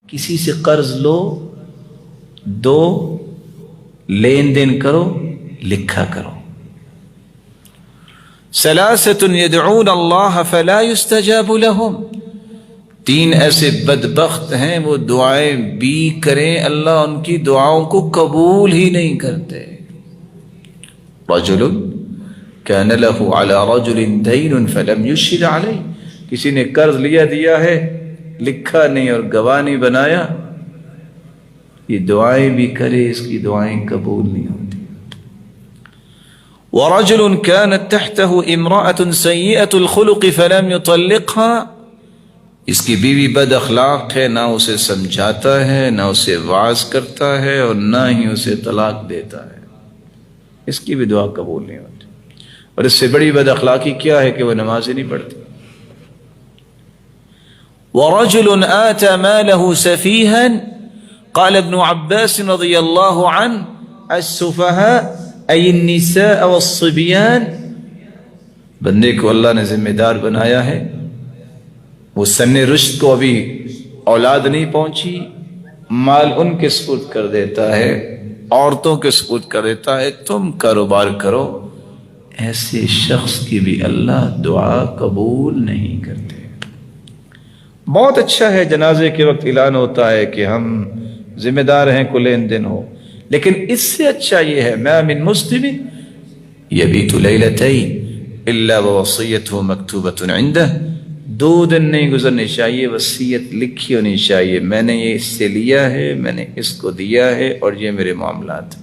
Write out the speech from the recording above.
کسی سے قرض لو، دو، لین دین کرو، لکھا کرو۔ ثلاثۃ یدعون اللہ فلا یستجاب لهم، تین ایسے بدبخت ہیں وہ دعائیں بھی کریں اللہ ان کی دعاؤں کو قبول ہی نہیں کرتے۔ رجل كان له على رجل دين فلم يشهد عليه، کسی نے قرض دیا ہے، لکھا نہیں اور گواہ نہیں بنایا، یہ دعائیں بھی کرے اس کی دعائیں قبول نہیں ہوتی۔ ورجل كانت تحته امرأة سيئة الخلق فلم يطلقها، اس کی بیوی بد اخلاق ہے، نہ اسے سمجھاتا ہے، نہ اسے واعظ کرتا ہے اور نہ ہی اسے طلاق دیتا ہے، اس کی بھی دعا قبول نہیں ہوتی۔ اور اس سے بڑی بد اخلاقی کیا ہے کہ وہ نماز ہی نہیں پڑھتی۔ ورجل آتى ماله سفيها، قال ابن عباس رضي الله عنه السفهاء أي النساء والصبيان، بندے کو اللہ نے ذمہ دار بنایا ہے، وہ سن رشد کو ابھی اولاد نہیں پہنچی، مال ان کے سپرد کر دیتا ہے، عورتوں کے سپرد کر دیتا ہے، تم کاروبار کرو، ایسے شخص کی بھی اللہ دعا قبول نہیں کرتے۔ بہت اچھا ہے جنازے کے وقت اعلان ہوتا ہے کہ ہم ذمہ دار ہیں، کو لین دین ہو، لیکن اس سے اچھا یہ ہے ما من مسلم یبیت لیلتین الا ووصیته مکتوبۃ عنده، 2 دن نہیں گزرنے چاہیے وصیت لکھی ہونی چاہیے، میں نے یہ اس سے لیا ہے، میں نے اس کو دیا ہے اور یہ میرے معاملات ہیں۔